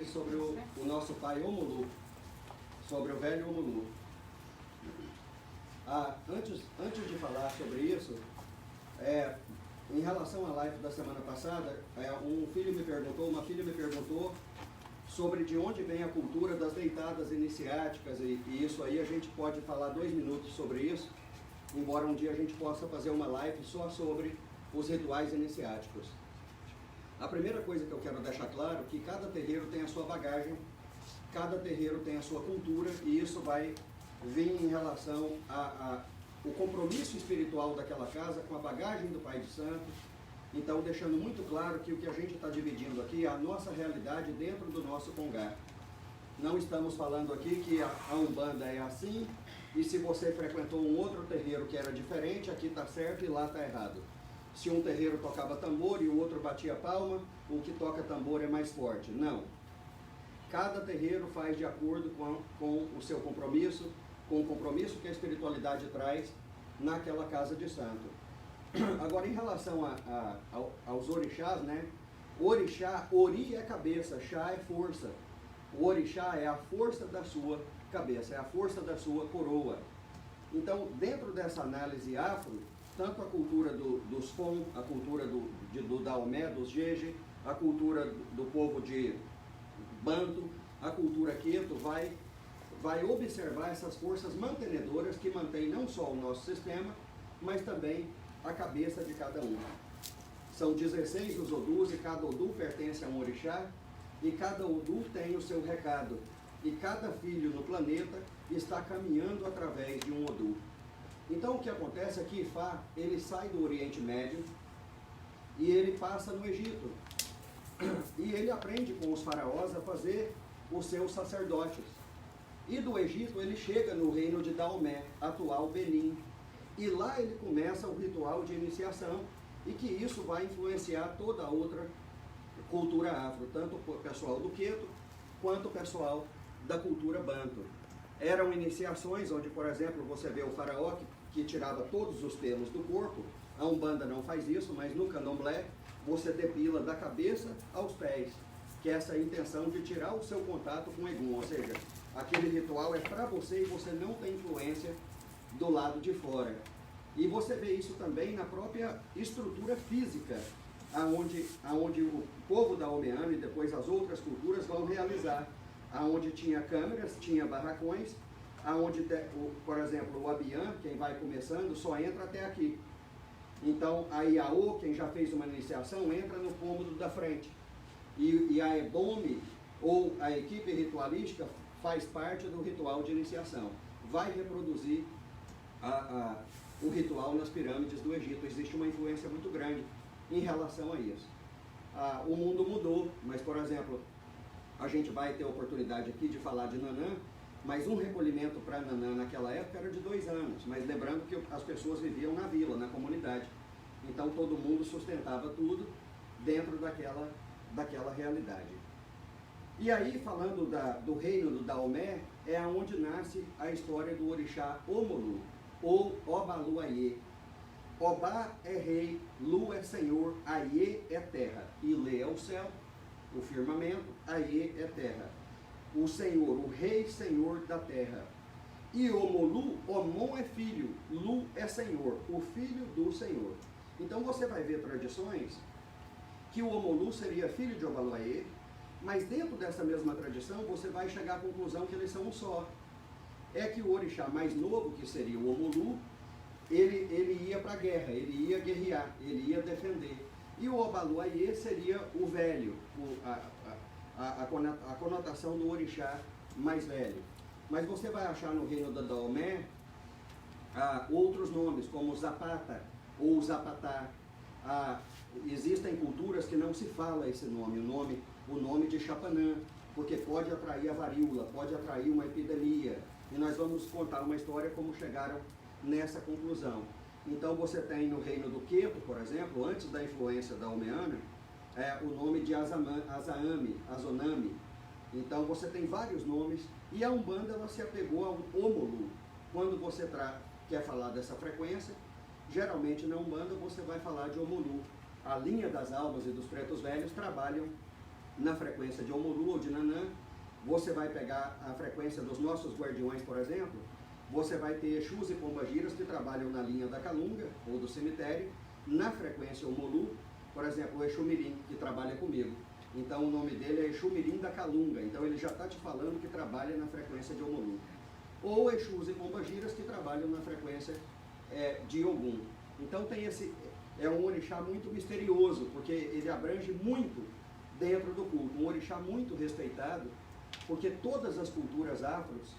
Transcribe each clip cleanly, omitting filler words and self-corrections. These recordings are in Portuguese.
hoje sobre o nosso pai Omulu, sobre o velho Omulu. Antes de falar sobre isso, em relação à live da semana passada, uma filha me perguntou sobre de onde vem a cultura das deitadas iniciáticas, e isso aí a gente pode falar 2 minutos sobre isso, embora um dia a gente possa fazer uma live só sobre os rituais iniciáticos. A primeira coisa que eu quero deixar claro é que cada terreiro tem a sua bagagem, cada terreiro tem a sua cultura, e isso vai vir em relação ao compromisso espiritual daquela casa com a bagagem do Pai de Santo. Então, deixando muito claro que o que a gente está dividindo aqui é a nossa realidade dentro do nosso congá. Não estamos falando aqui que a Umbanda é assim, e se você frequentou um outro terreiro que era diferente, aqui está certo e lá está errado. Se um terreiro tocava tambor e o outro batia palma, o que toca tambor é mais forte. Não. Cada terreiro faz de acordo com o seu compromisso, com o compromisso que a espiritualidade traz naquela casa de santo. Agora, em relação aos orixás, né? Orixá, ori é cabeça, chá é força. O orixá é a força da sua cabeça, é a força da sua coroa. Então, dentro dessa análise afro, tanto a cultura dos Fon, a cultura do Daomé, dos Jeje, a cultura do povo de Banto, a cultura Queto, vai observar essas forças mantenedoras que mantêm não só o nosso sistema, mas também a cabeça de cada um. São 16 os Odus e cada Odu pertence a um orixá, e cada Odu tem o seu recado, e cada filho no planeta está caminhando através de um Odu. Então o que acontece é que Ifá, ele sai do Oriente Médio e ele passa no Egito. E ele aprende com os faraós a fazer os seus sacerdotes. E do Egito ele chega no reino de Daomé, atual Benin. E lá ele começa o ritual de iniciação, e que isso vai influenciar toda a outra cultura afro, tanto o pessoal do Queto, quanto o pessoal da cultura Banto. Eram iniciações onde, por exemplo, você vê o faraó que tirava todos os pelos do corpo. A Umbanda não faz isso, mas no Candomblé você depila da cabeça aos pés, que é essa intenção de tirar o seu contato com o Egum, ou seja, aquele ritual é para você e você não tem influência do lado de fora. E você vê isso também na própria estrutura física, aonde o povo da Omeame e depois as outras culturas vão realizar, aonde tinha câmeras, tinha barracões, aonde, por exemplo, o Abian, quem vai começando, só entra até aqui. Então, a Iaô, quem já fez uma iniciação, entra no cômodo da frente. E a Ebome, ou a equipe ritualística, faz parte do ritual de iniciação. Vai reproduzir o ritual nas pirâmides do Egito. Existe uma influência muito grande em relação a isso. O mundo mudou, mas, por exemplo, a gente vai ter a oportunidade aqui de falar de Nanã, mas um recolhimento para Nanã naquela época era de 2 anos, mas lembrando que as pessoas viviam na vila, na comunidade. Então todo mundo sustentava tudo dentro daquela realidade. E aí, falando do reino do Daomé, é onde nasce a história do orixá Omulu, ou Obaluayê. Obá é rei, Lu é senhor, Aiê é terra, Ilê é o céu, o firmamento, Aiê é terra. O senhor, o rei senhor da terra. E Omolu, Omon é filho, Lu é senhor, o filho do senhor. Então você vai ver tradições que o Omolu seria filho de Obaluayê, mas dentro dessa mesma tradição você vai chegar à conclusão que eles são um só. É que o orixá mais novo, que seria o Omolu, ele ia para a guerra, ele ia guerrear, ele ia defender. E o Obaluayê seria o velho, a conotação do orixá mais velho. Mas você vai achar no reino da Daomé outros nomes, como Zapata ou Zapatá. Existem culturas que não se fala esse nome, o nome de Chapanã, porque pode atrair a varíola, pode atrair uma epidemia. E nós vamos contar uma história como chegaram nessa conclusão. Então você tem no reino do Queto, por exemplo, antes da influência da Omeana, o nome de Azaame, Azonami. Então você tem vários nomes, e a Umbanda ela se apegou ao Omolu. Quando você quer falar dessa frequência, geralmente na Umbanda você vai falar de Omolu. A linha das almas e dos pretos velhos trabalham na frequência de Omolu ou de Nanã. Você vai pegar a frequência dos nossos guardiões, por exemplo, você vai ter Exus e Pombagiras que trabalham na linha da Calunga ou do cemitério, na frequência Omolu, por exemplo, o Exu Mirim, que trabalha comigo. Então o nome dele é Exu Mirim da Calunga, então ele já está te falando que trabalha na frequência de Omolu. Ou Exus e Pombagiras que trabalham na frequência de Ogum. Então tem é um orixá muito misterioso, porque ele abrange muito dentro do culto, um orixá muito respeitado, porque todas as culturas afros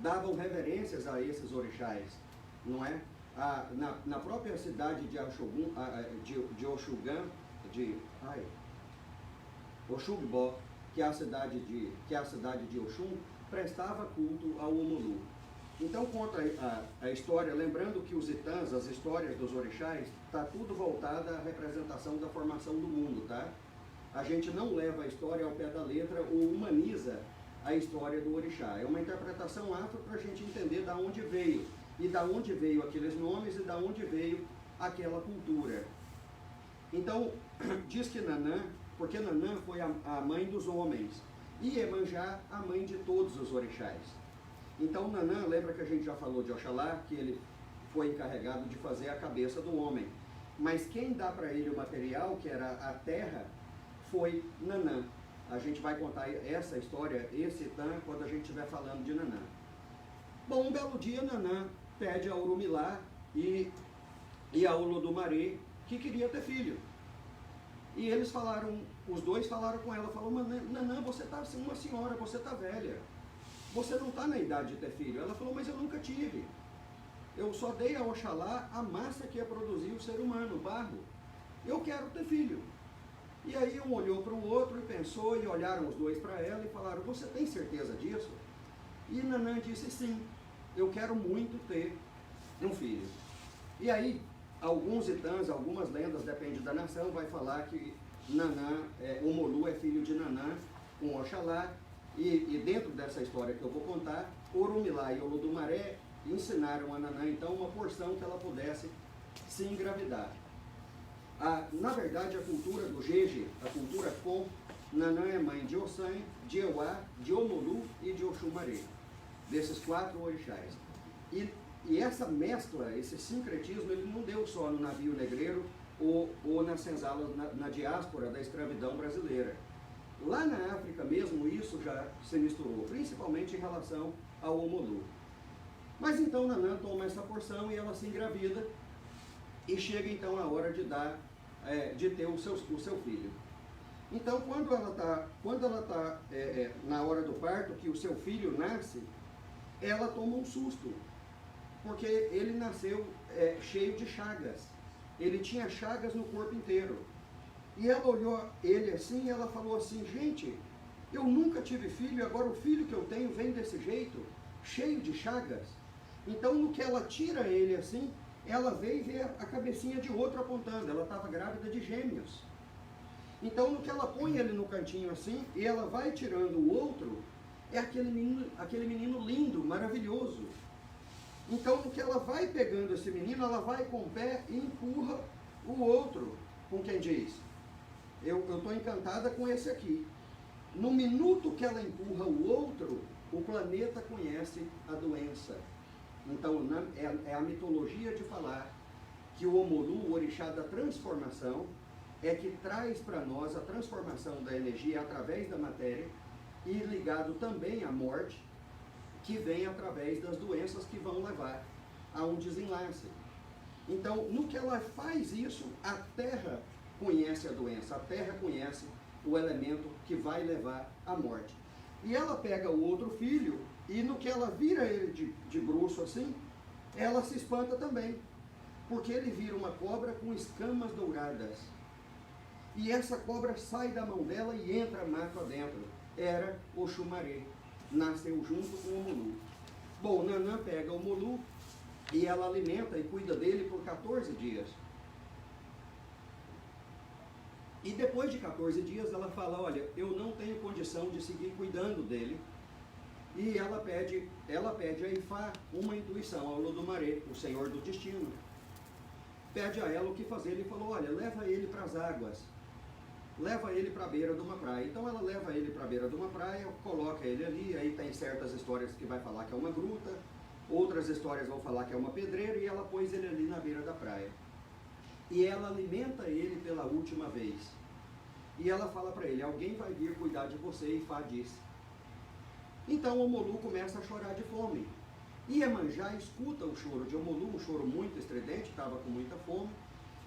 davam reverências a esses orixás, não é? Na própria cidade de Oxugã, Oxugbó, que é a cidade de Oxum, prestava culto ao Omolu. Então conta a história, lembrando que os itãs, as histórias dos orixás, está tudo voltado à representação da formação do mundo, tá? A gente não leva a história ao pé da letra ou humaniza a história do orixá. É uma interpretação afro para a gente entender da onde veio, e da onde veio aqueles nomes, e da onde veio aquela cultura. Então, diz que Nanã, porque Nanã foi a mãe dos homens, e Iemanjá a mãe de todos os orixás. Então Nanã, lembra que a gente já falou de Oxalá, que ele foi encarregado de fazer a cabeça do homem. Mas quem dá para ele o material, que era a terra, foi Nanã. A gente vai contar essa história, esse Itã, quando a gente estiver falando de Nanã. Bom, um belo dia Nanã pede a Urumilá e a Olodumaré que queria ter filho. E eles falaram, os dois falaram com ela, falou, Nanã, você está uma senhora, você está velha. Você não está na idade de ter filho. Ela falou, mas eu nunca tive. Eu só dei a Oxalá a massa que ia produzir o ser humano, o barro. Eu quero ter filho. E aí um olhou para o outro e pensou, e olharam os dois para ela e falaram, você tem certeza disso? E Nanã disse, sim, eu quero muito ter um filho. E aí, alguns itãs, algumas lendas, depende da nação, vai falar que Nanã, Omolu é filho de Nanã com Oxalá, e dentro dessa história que eu vou contar, Orumilá e Olodumaré ensinaram a Nanã, então, uma porção que ela pudesse se engravidar. Na verdade, a cultura do Jeje, a cultura Fon, Nanã é mãe de Ossan, de Euá, de Omolu e de Oxumaré, desses 4 orixás. E essa mescla, esse sincretismo, ele não deu só no navio negreiro ou nas senzalas, na diáspora da escravidão brasileira. Lá na África mesmo, isso já se misturou, principalmente em relação ao Omolu. Mas então Nanã toma essa porção e ela se engravida, e chega então a hora de ter o seu filho. Então, quando ela está na hora do parto, que o seu filho nasce, ela toma um susto, porque ele nasceu cheio de chagas. Ele tinha chagas no corpo inteiro. E ela olhou ele assim e ela falou assim, gente, eu nunca tive filho e agora o filho que eu tenho vem desse jeito, cheio de chagas. Então, no que ela tira ele assim, ela veio ver a cabecinha de outro apontando, ela estava grávida de gêmeos. Então, no que ela põe ele no cantinho assim, e ela vai tirando o outro, é aquele menino lindo, maravilhoso. Então, no que ela vai pegando esse menino, ela vai com o pé e empurra o outro, com quem diz, eu estou encantada com esse aqui. No minuto que ela empurra o outro, o planeta conhece a doença. Então, é a mitologia de falar que o Omolu, o orixá da transformação, é que traz para nós a transformação da energia através da matéria e ligado também à morte, que vem através das doenças que vão levar a um desenlace. Então, no que ela faz isso, a Terra conhece a doença, a Terra conhece o elemento que vai levar à morte. E ela pega o outro filho, e no que ela vira ele de bruço assim, ela se espanta também, porque ele vira uma cobra com escamas douradas. E essa cobra sai da mão dela e entra mato adentro. Era Oxumaré, nasceu junto com o Omolu. Bom, Nanã pega o Omolu e ela alimenta e cuida dele por 14 dias. E depois de 14 dias ela fala, olha, eu não tenho condição de seguir cuidando dele. E ela pede a Ifá uma intuição, ao Olodumaré, o senhor do destino. Pede a ela o que fazer. Ele falou, olha, leva ele para as águas. leva ele para a beira de uma praia. Então ela leva ele para a beira de uma praia, coloca ele ali, aí tem certas histórias que vai falar que é uma gruta, outras histórias vão falar que é uma pedreira, e ela pôs ele ali na beira da praia. E ela alimenta ele pela última vez. E ela fala para ele, alguém vai vir cuidar de você, e Ifá disse. Então Omolu começa a chorar de fome. E Iemanjá escuta o choro de Omolu, um choro muito estridente, estava com muita fome.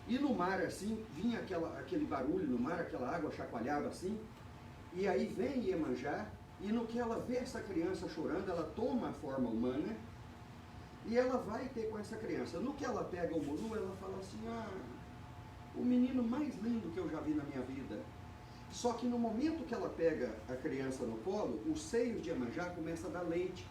E no mar, assim, vinha aquele barulho no mar, aquela água chacoalhava assim. E aí vem Iemanjá, e no que ela vê essa criança chorando, ela toma a forma humana, e ela vai ter com essa criança. No que ela pega o Omolu, ela fala assim, o menino mais lindo que eu já vi na minha vida. Só que no momento que ela pega a criança no colo, os seios de Iemanjá começam a dar leite.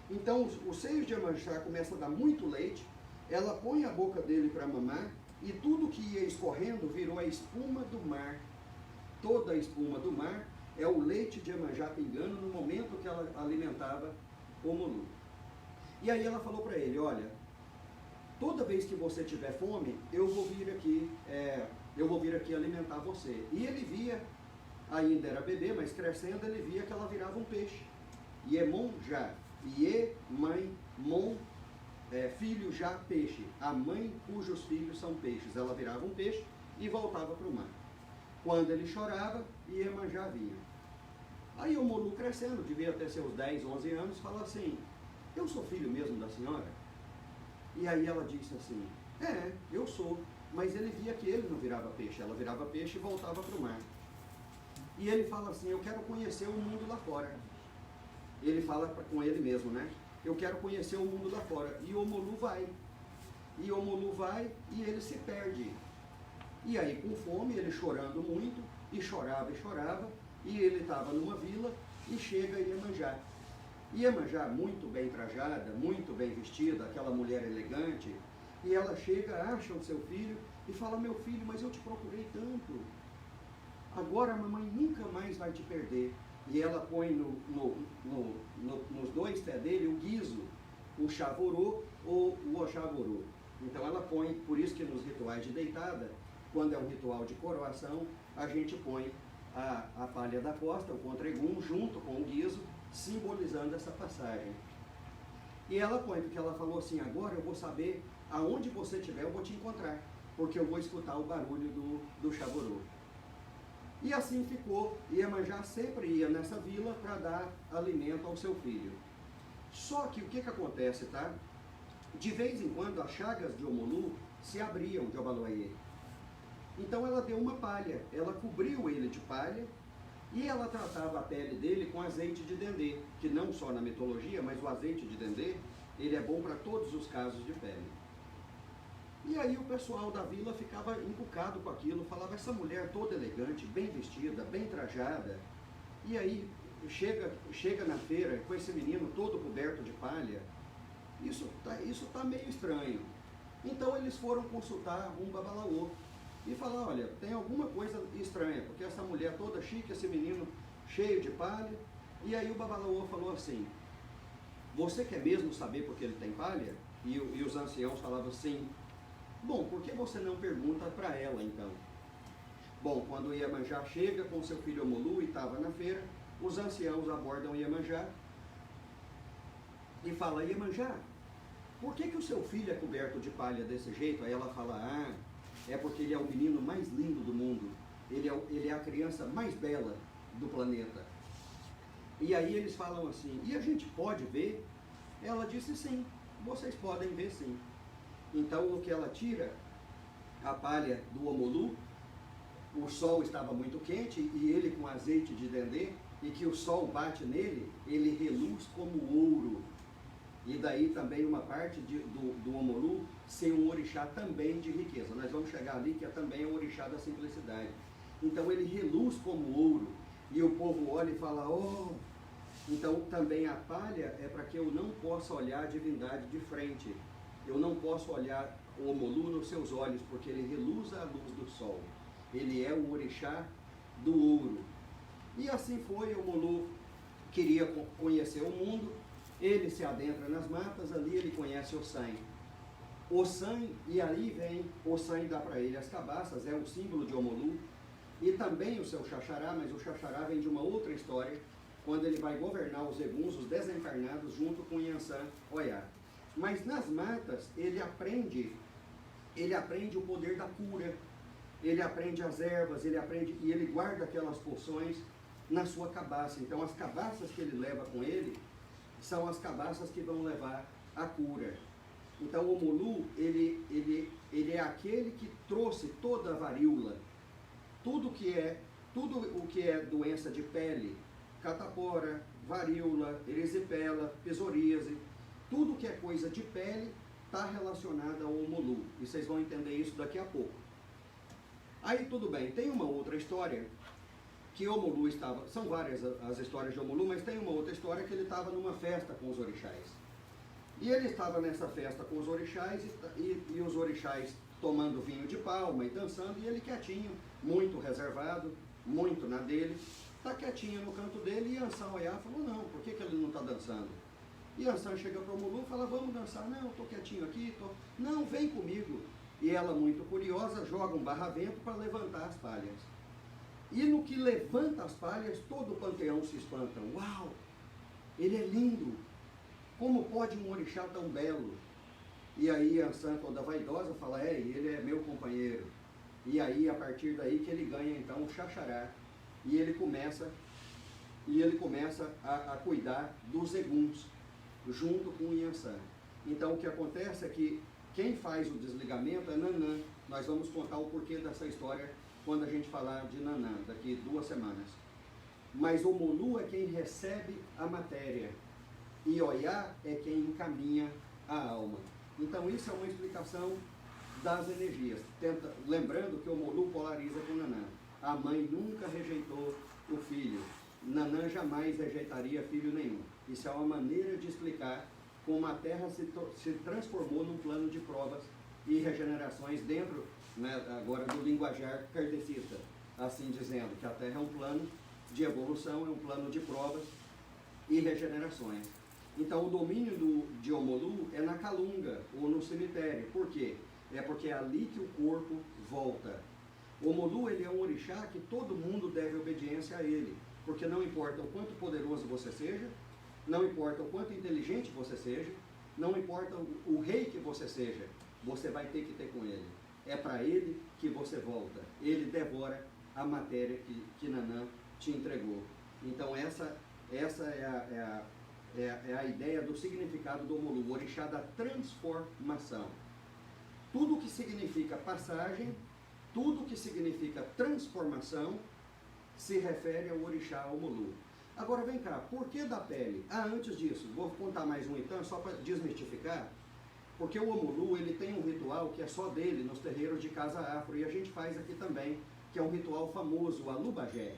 Então os seios de Iemanjá começam a dar muito leite, ela põe a boca dele para mamar, e tudo que ia escorrendo virou a espuma do mar. Toda a espuma do mar é o leite de Iemanjá pingando no momento que ela alimentava o Omolu. E aí ela falou para ele, olha, toda vez que você tiver fome, eu vou vir aqui alimentar você. E ele via, ainda era bebê, mas crescendo ele via que ela virava um peixe. Iemonjá, Ie, mãe, Mon, filho já peixe, a mãe cujos filhos são peixes. Ela virava um peixe e voltava para o mar. Quando ele chorava, Iemanjá vinha. Aí o Omolu crescendo, devia ter seus 10, 11 anos, fala assim, eu sou filho mesmo da senhora? E aí ela disse assim, eu sou, mas ele via que ele não virava peixe, ela virava peixe e voltava para o mar. E ele fala assim, eu quero conhecer o mundo lá fora. Ele fala com ele mesmo, né? Eu quero conhecer o mundo lá fora. E o Omolu vai. E o Omolu vai e ele se perde. E aí com fome, ele chorando muito, e chorava, e ele estava numa vila, e chega Iemanjá. Iemanjá muito bem trajada, muito bem vestida, aquela mulher elegante, e ela chega, acha o seu filho, e fala, meu filho, mas eu te procurei tanto, agora a mamãe nunca mais vai te perder. E ela põe nos dois pés dele o guizo, o chavorô ou o oxavorô. Então ela põe, por isso que nos rituais de deitada, quando é um ritual de coroação, a gente põe a palha da costa, o contregum, junto com o guizo, simbolizando essa passagem. E ela põe, porque ela falou assim, agora eu vou saber, aonde você estiver eu vou te encontrar, porque eu vou escutar o barulho do chavorô. E assim ficou, e Iemanjá sempre ia nessa vila para dar alimento ao seu filho. Só que o que acontece, tá? De vez em quando as chagas de Omolu se abriam de Obaloaiê. Então ela deu uma palha, ela cobriu ele de palha, e ela tratava a pele dele com azeite de dendê, que não só na mitologia, mas o azeite de dendê, ele é bom para todos os casos de pele. E aí o pessoal da vila ficava encucado com aquilo, falava, essa mulher toda elegante, bem vestida, bem trajada, e aí chega na feira com esse menino todo coberto de palha, isso tá meio estranho. Então eles foram consultar um babalaô, e falar, olha, tem alguma coisa estranha, porque essa mulher toda chique, esse menino cheio de palha. E aí o babalaô falou assim, você quer mesmo saber por que ele tem palha? E os anciãos falavam assim, bom, por que você não pergunta para ela então? Bom, quando Iemanjá chega com seu filho Omolu e estava na feira, os anciãos abordam Iemanjá e falam, Iemanjá, por que o seu filho é coberto de palha desse jeito? Aí ela fala, é porque ele é o menino mais lindo do mundo, ele é a criança mais bela do planeta. E aí eles falam assim, e a gente pode ver? Ela disse sim, vocês podem ver sim. Então o que ela tira, a palha do Omolu, o sol estava muito quente e ele com azeite de dendê, e que o sol bate nele, ele reluz como ouro. E daí também uma parte do Omolu ser um orixá também de riqueza. Nós vamos chegar ali que também é um orixá da simplicidade. Então ele reluz como ouro. E o povo olha e fala, Então também a palha é para que eu não possa olhar a divindade de frente. Eu não posso olhar o Omolu nos seus olhos, porque ele reluz a luz do sol. Ele é o orixá do ouro. E assim foi, o Omolu queria conhecer o mundo. Ele se adentra nas matas, ali ele conhece Ossan. Ossan, e aí vem, Ossan dá para ele as cabaças, é o símbolo de Omolu. e também o seu Xaxará, mas o Xaxará vem de uma outra história, quando ele vai governar os eguns, os desencarnados, junto com Yansan Oyá. Mas nas matas, ele aprende o poder da cura, ele aprende as ervas, e ele guarda aquelas poções na sua cabaça. Então as cabaças que ele leva com ele são as cabaças que vão levar a cura. Então o Omolu, ele é aquele que trouxe toda a varíola, tudo o que é doença de pele, catapora, varíola, erisipela, psoríase, tudo que é coisa de pele está relacionada ao Omolu. E vocês vão entender isso daqui a pouco. Aí tudo bem, tem uma outra história que Omolu estava, são várias as histórias de Omolu, mas tem uma outra história que ele estava numa festa com os orixás. E ele estava nessa festa com os orixás e os orixás tomando vinho de palma e dançando, e ele quietinho, muito reservado, muito na dele, está quietinho no canto dele, e Yansan Oyá falou, não, por que ele não está dançando? E Yansan chega para o Omolu e fala, vamos dançar. Não, estou quietinho aqui, não, vem comigo. E ela, muito curiosa, joga um barra-vento para levantar as palhas. E no que levanta as palhas, todo o panteão se espanta. Uau, ele é lindo, como pode um orixá tão belo? E aí Yansan, toda vaidosa, fala, ele é meu companheiro. E aí, a partir daí que ele ganha então o Xaxará, e ele começa a cuidar dos eguns, junto com o Yansan. Então o que acontece é que quem faz o desligamento é Nanã. Nós vamos contar o porquê dessa história quando a gente falar de Nanã, daqui 2 semanas. Mas o Omolu é quem recebe a matéria, e Oyá é quem encaminha a alma. Então isso é uma explicação das energias. Lembrando que o Omolu polariza com Nanã. A mãe nunca rejeitou o filho. Nanã jamais rejeitaria filho nenhum. Isso é uma maneira de explicar como a Terra se transformou num plano de provas e regenerações dentro, né, agora do linguajar kardecista, assim dizendo que a Terra é um plano de evolução, é um plano de provas e regenerações. Então o domínio de Omolu é na Calunga ou no cemitério. Por quê? É porque é ali que o corpo volta. O Omolu, ele é um orixá que todo mundo deve obediência a ele, porque não importa o quanto poderoso você seja, não importa o quanto inteligente você seja, não importa o rei que você seja, você vai ter que ter com ele. É para ele que você volta. Ele devora a matéria que Nanã te entregou. Então essa é a ideia do significado do Omolu, o orixá da transformação. Tudo que significa passagem, tudo que significa transformação, se refere ao orixá Omolu. Agora vem cá, por que da pele? Antes disso, vou contar mais um então, só para desmistificar, porque o Omolu, ele tem um ritual que é só dele, nos terreiros de Casa Afro, e a gente faz aqui também, que é um ritual famoso, o Alubagé.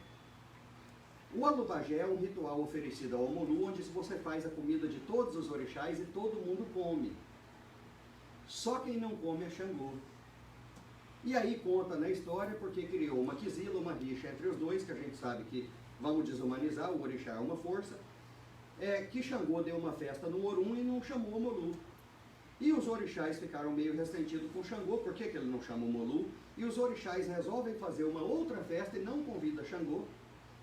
O Alubagé é um ritual oferecido ao Omolu, onde você faz a comida de todos os orixás e todo mundo come. Só quem não come é Xangô. E aí conta na história porque criou uma quizila, uma rixa entre os dois, que a gente sabe que vamos desumanizar, o orixá é uma força, que Xangô deu uma festa no Orum e não chamou o Omolu. E os orixás ficaram meio ressentidos com Xangô, por que ele não chama o Omolu? E os orixás resolvem fazer uma outra festa e não convida Xangô,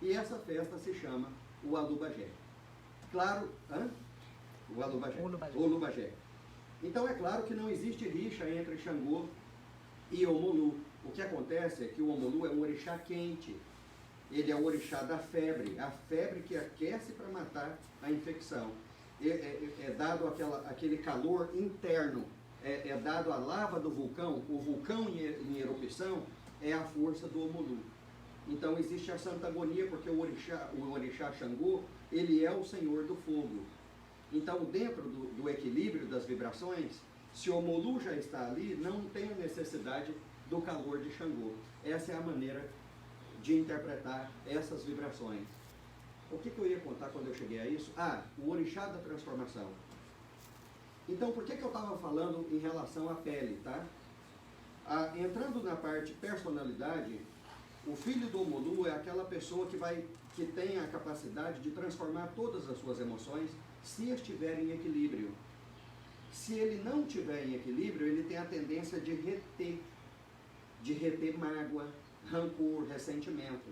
e essa festa se chama o Alubagé. Claro, o Alubagé. O Alubagé. Então é claro que não existe rixa entre Xangô e Omolu. O que acontece é que o Omolu é um orixá quente. Ele é o orixá da febre, a febre que aquece para matar a infecção. É dado aquele calor interno, é dado a lava do vulcão, o vulcão em erupção é a força do Omolu. Então existe essa antagonia porque o orixá Xangô, ele é o senhor do fogo. Então dentro do equilíbrio das vibrações, se o Omolu já está ali, não tem a necessidade do calor de Xangô. Essa é a maneira de interpretar essas vibrações. O que eu ia contar quando eu cheguei a isso? O orixá da transformação. Então, por que eu estava falando em relação à pele, tá? Entrando na parte personalidade, o filho do Omolu é aquela pessoa que tem a capacidade de transformar todas as suas emoções se estiver em equilíbrio. Se ele não estiver em equilíbrio, ele tem a tendência de reter mágoa, rancor, ressentimento.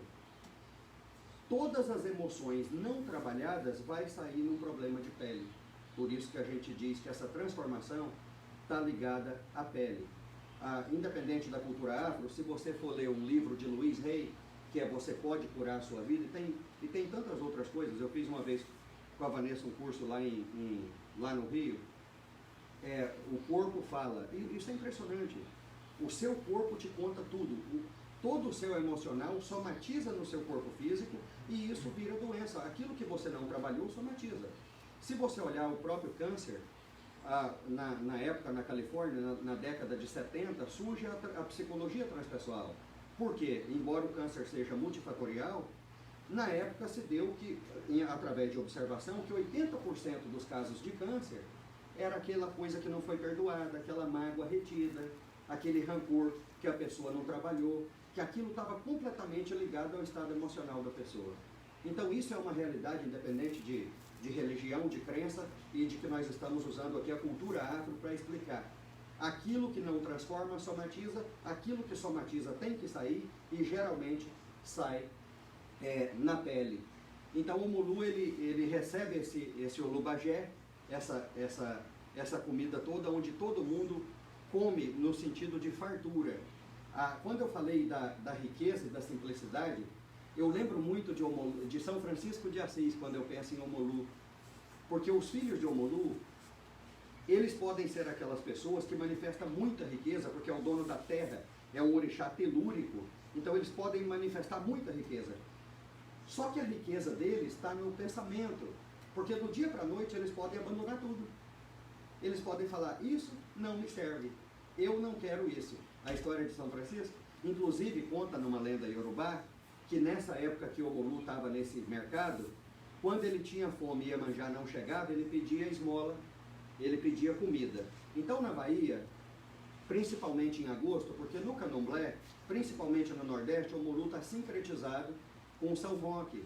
Todas as emoções não trabalhadas vai sair num problema de pele. Por isso que a gente diz que essa transformação está ligada à pele. Independente da cultura afro, se você for ler um livro de Louise Hay, que é Você Pode Curar a Sua Vida, e tem tantas outras coisas. Eu fiz uma vez com a Vanessa um curso lá no Rio. O corpo fala, e isso é impressionante. O seu corpo te conta tudo. Todo o seu emocional somatiza no seu corpo físico e isso vira doença. Aquilo que você não trabalhou somatiza. Se você olhar o próprio câncer, na época na Califórnia, na década de 70, surge a psicologia transpessoal. Por quê? Embora o câncer seja multifatorial, na época se deu que, através de observação, que 80% dos casos de câncer era aquela coisa que não foi perdoada, aquela mágoa retida, aquele rancor que a pessoa não trabalhou, que aquilo estava completamente ligado ao estado emocional da pessoa. Então isso é uma realidade independente de religião, de crença, e de que nós estamos usando aqui a cultura afro para explicar. Aquilo que não transforma, somatiza, aquilo que somatiza tem que sair, e geralmente sai na pele. Então o Mulu, ele recebe esse olubagé, essa comida toda, onde todo mundo come no sentido de fartura. Quando eu falei da riqueza e da simplicidade, eu lembro muito de São Francisco de Assis, quando eu penso em Omolu, porque os filhos de Omolu, eles podem ser aquelas pessoas que manifestam muita riqueza, porque é o dono da terra, é um orixá telúrico, então eles podem manifestar muita riqueza. Só que a riqueza deles está no pensamento, porque do dia para a noite eles podem abandonar tudo. Eles podem falar, isso não me serve, eu não quero isso. A história de São Francisco, inclusive, conta numa lenda iorubá, que nessa época que o Omolu estava nesse mercado, quando ele tinha fome e Iemanjá não chegava, ele pedia esmola, ele pedia comida. Então na Bahia, principalmente em agosto, porque no Candomblé, principalmente no Nordeste, o Omolu está sincretizado com São Roque.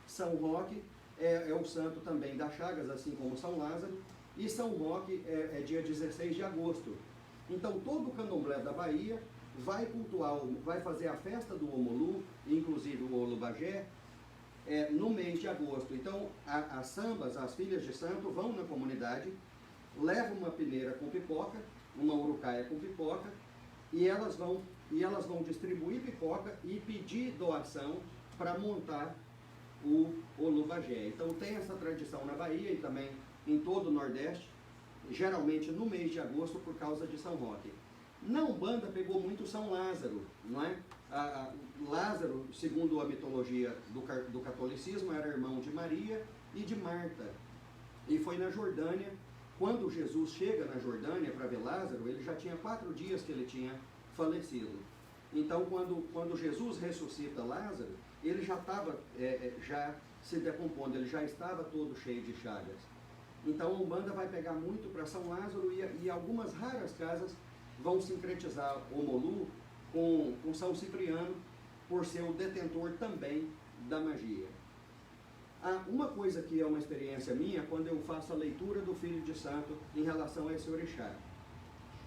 São Roque é o santo também das chagas, assim como São Lázaro, e São Roque é dia 16 de agosto. Então todo o Candomblé da Bahia vai cultuar, vai fazer a festa do Omolu, inclusive o Olubagé, no mês de agosto. Então as sambas, as filhas de santo, vão na comunidade, levam uma peneira com pipoca, uma urucaia com pipoca, e elas vão distribuir pipoca e pedir doação para montar o Olubagé. Então tem essa tradição na Bahia e também em todo o Nordeste, geralmente no mês de agosto, por causa de São Roque. Na Umbanda pegou muito São Lázaro, não é? Lázaro, segundo a mitologia do catolicismo, era irmão de Maria e de Marta. E foi na Jordânia, quando Jesus chega na Jordânia para ver Lázaro, ele já tinha 4 dias que ele tinha falecido. Então, quando Jesus ressuscita Lázaro, ele já estava já se decompondo, ele já estava todo cheio de chagas. Então a Umbanda vai pegar muito para São Lázaro e algumas raras casas vão sincretizar o Omolu com São Cipriano, por ser o detentor também da magia. Uma coisa que é uma experiência minha, quando eu faço a leitura do Filho de Santo em relação a esse orixá.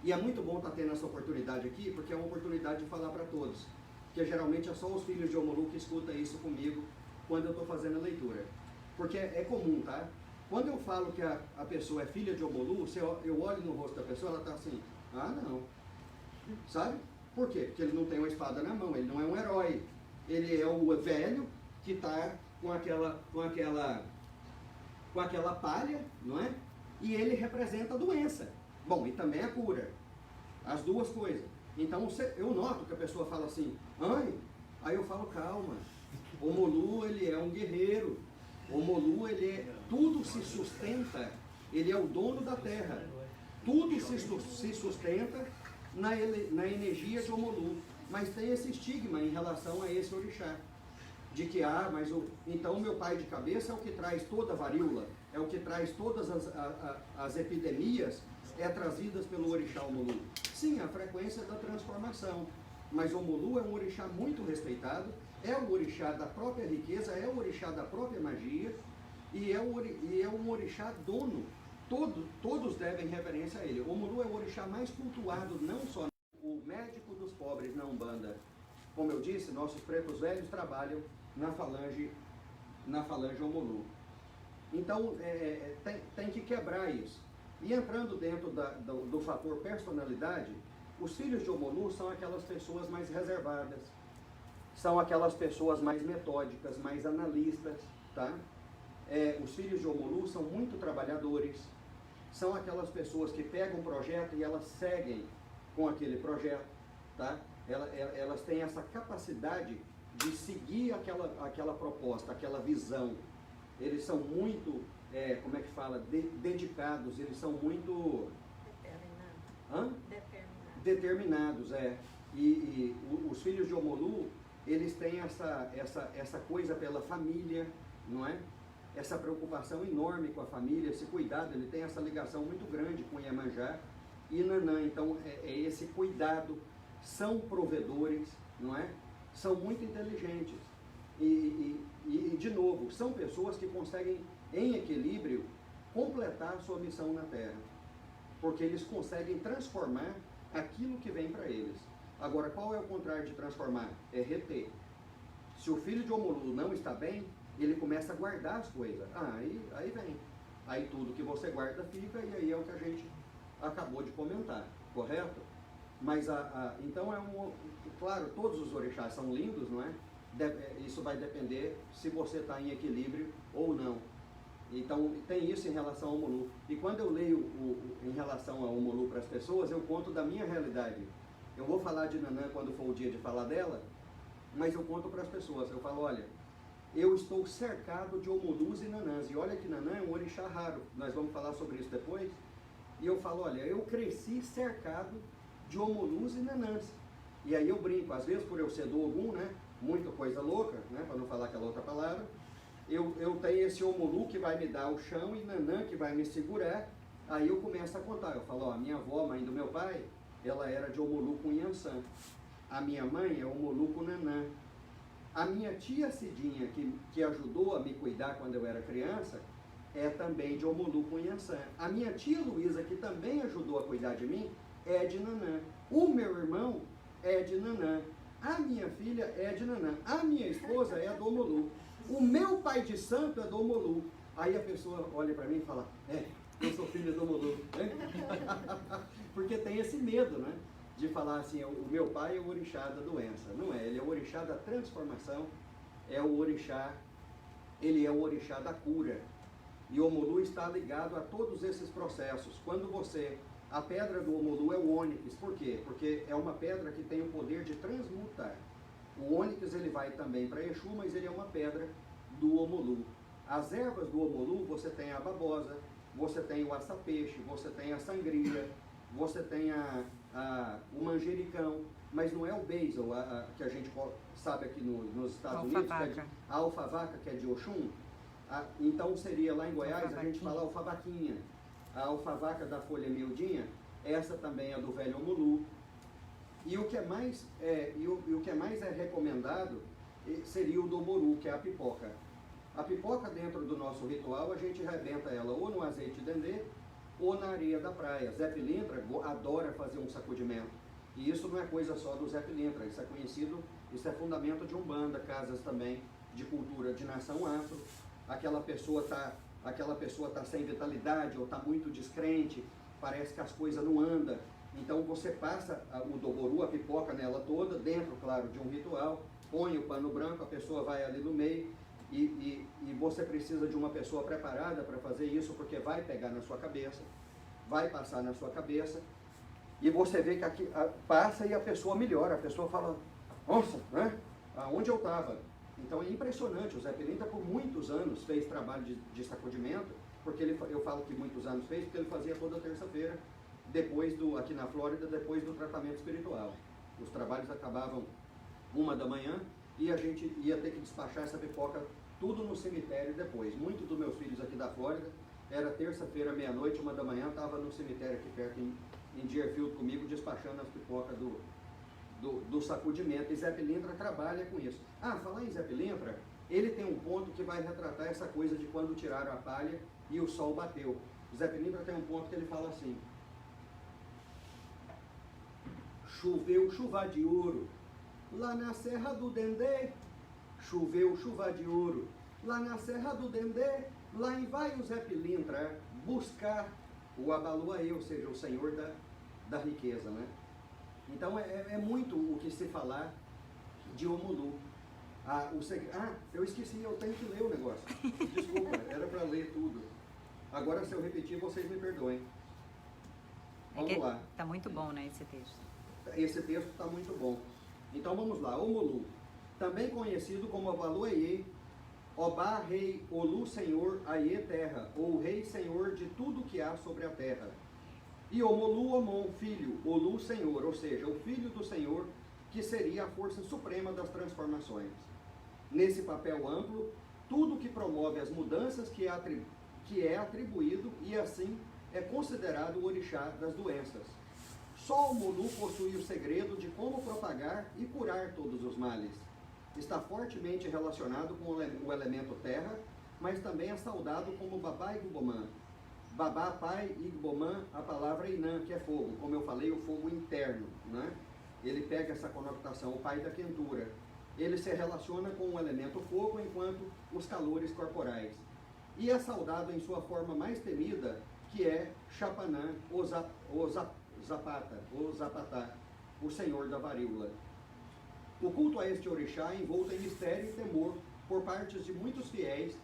E é muito bom estar tendo essa oportunidade aqui, porque é uma oportunidade de falar para todos. Porque geralmente é só os filhos de Omolu que escutam isso comigo quando eu estou fazendo a leitura. Porque é comum, tá? Quando eu falo que a pessoa é filha de Omolu, eu olho no rosto da pessoa, ela está assim, não. Sabe? Por quê? Porque ele não tem uma espada na mão, ele não é um herói. Ele é o velho que está com aquela palha, não é? E ele representa a doença. Bom, e também a cura. As duas coisas. Então eu noto que a pessoa fala assim, aí eu falo, calma. O Omolu, ele é um guerreiro. O Omolu, tudo se sustenta, ele é o dono da terra. Tudo se sustenta na energia de Omolu. Mas tem esse estigma em relação a esse orixá. De que, então o meu pai de cabeça é o que traz toda a varíola, é o que traz todas as epidemias, trazidas pelo orixá Omolu. Sim, a frequência da transformação. Mas Omolu é um orixá muito respeitado, é o orixá da própria riqueza, é o orixá da própria magia, e é um orixá dono. Todos devem reverência a ele. O Omolu é o orixá mais cultuado, não só o médico dos pobres na Umbanda como eu disse, nossos pretos velhos trabalham na falange Omolu. Então, tem que quebrar isso. E entrando dentro do fator personalidade, os filhos de Omolu são aquelas pessoas mais reservadas, são aquelas pessoas mais metódicas, mais analistas, tá? Os filhos de Omolu são muito trabalhadores, são aquelas pessoas que pegam um projeto e elas seguem com aquele projeto, tá? Elas têm essa capacidade de seguir aquela proposta, aquela visão. Eles são muito, como é que fala, dedicados, eles são muito... Determinados, E os filhos de Omolu, eles têm essa coisa pela família, não é? Essa preocupação enorme com a família, esse cuidado, ele tem essa ligação muito grande com Iemanjá e Nanã. Então, esse cuidado, são provedores, não é? São muito inteligentes. E, de novo, são pessoas que conseguem, em equilíbrio, completar a sua missão na Terra. Porque eles conseguem transformar aquilo que vem para eles. Agora, qual é o contrário de transformar? É reter. Se o filho de Omolu não está bem, ele começa a guardar as coisas. Aí vem. Aí tudo que você guarda fica, e aí é o que a gente acabou de comentar, correto? Mas, então, claro, todos os orixás são lindos, não é? Isso vai depender se você está em equilíbrio ou não. Então, tem isso em relação ao Omolu. E quando eu leio em relação ao Omolu para as pessoas, eu conto da minha realidade. Eu vou falar de Nanã quando for o dia de falar dela, mas eu conto para as pessoas. Eu falo, olha, eu estou cercado de Omolus e Nanãs. E olha que Nanã é um orixá raro. Nós vamos falar sobre isso depois. E eu falo, olha, eu cresci cercado de Omolus e Nanãs. E aí eu brinco, às vezes por eu ser do Ogum, né? Muita coisa louca, né? Para não falar aquela outra palavra. Eu tenho esse Omolu que vai me dar o chão e Nanã que vai me segurar. Aí eu começo a contar. Eu falo, ó, a minha avó, mãe do meu pai, ela era de Omolu com Yansan. A minha mãe é Omolu com Nanã. A minha tia Cidinha, que ajudou a me cuidar quando eu era criança, é também de Omolu com Yansan. A minha tia Luísa, que também ajudou a cuidar de mim, é de Nanã. O meu irmão é de Nanã. A minha filha é de Nanã. A minha esposa é do Omolu. O meu pai de santo é do Omolu. Aí a pessoa olha para mim e fala, eu sou filho do Omolu. Porque tem esse medo, né? De falar assim, o meu pai é o orixá da doença. Não é, ele é o orixá da transformação, ele é o orixá da cura. E o Omolu está ligado a todos esses processos. A pedra do Omolu é o ônix. Por quê? Porque é uma pedra que tem o poder de transmutar. O ônix ele vai também para Exu, mas ele é uma pedra do Omolu. As ervas do Omolu, você tem a babosa, você tem o açapeixe, você tem a sangria, você tem o manjericão, mas não é o basil, que a gente sabe aqui nos Estados Unidos, que é a alfavaca, que é de Oxum. Então seria lá em Goiás, a gente fala alfavaquinha. A alfavaca da folha miudinha, essa também é do velho Omolu. E o que é mais recomendado seria o doboru, que é a pipoca. A pipoca, dentro do nosso ritual, a gente rebenta ela ou no azeite de dendê ou na areia da praia. Zé Pilintra adora fazer um sacudimento. E isso não é coisa só do Zé Pilintra, isso é conhecido, isso é fundamento de Umbanda, casas também de cultura de nação afro. Aquela pessoa tá sem vitalidade ou está muito descrente, parece que as coisas não andam. Então você passa o doboru, a pipoca nela toda, dentro, claro, de um ritual, põe o pano branco, a pessoa vai ali no meio e você precisa de uma pessoa preparada para fazer isso, porque vai pegar na sua cabeça, vai passar na sua cabeça, e você vê que aqui passa e a pessoa melhora, a pessoa fala, nossa, né? Aonde eu estava? Então é impressionante, o Zé Pilintra por muitos anos fez trabalho de sacudimento, porque eu falo que muitos anos fez, porque ele fazia toda terça-feira, aqui na Flórida, depois do tratamento espiritual. Os trabalhos acabavam 1 da manhã e a gente ia ter que despachar essa pipoca tudo no cemitério depois. Muitos dos meus filhos aqui da Flórida, era terça-feira, meia-noite, 1 da manhã, estava no cemitério aqui perto em Deerfield comigo, despachando as pipocas do sacudimento. E Zé Pilintra trabalha com isso. Falar em Zé Pilintra, ele tem um ponto que vai retratar essa coisa de quando tiraram a palha e o sol bateu. O Zé Pilintra tem um ponto que ele fala assim, choveu chuva de ouro, lá na Serra do Dendê, choveu chuva de ouro. Lá na Serra do Dendê, lá em vai o Zé Pilintra buscar o Abaluaê, ou seja, o senhor da riqueza, né? Então é muito o que se falar de Omulu. Eu esqueci, eu tenho que ler o negócio. Desculpa, era para ler tudo. Agora, se eu repetir, vocês me perdoem. Vamos lá. Está muito bom, né, esse texto? Esse texto está muito bom. Então vamos lá. Omulu, também conhecido como Abaluaê, Obá, rei, Olu, senhor, Aie, terra, ou rei, senhor de tudo que há sobre a terra. E Omolu, Omon, filho, Olu, senhor, ou seja, o filho do senhor, que seria a força suprema das transformações. Nesse papel amplo, tudo que promove as mudanças que é atribuído e assim é considerado o orixá das doenças. Só Omolu possui o segredo de como propagar e curar todos os males. Está fortemente relacionado com o elemento terra, mas também é saudado como Babá Igbomã. Babá, pai, Igbomã, a palavra Inã, que é fogo. Como eu falei, o fogo interno, né? Ele pega essa conotação, o pai da quentura. Ele se relaciona com o elemento fogo enquanto os calores corporais. E é saudado em sua forma mais temida, que é Chapanã, o Zapata, o Zapatá, o senhor da varíola. O culto a este orixá é envolto em mistério e temor por partes de muitos fiéis,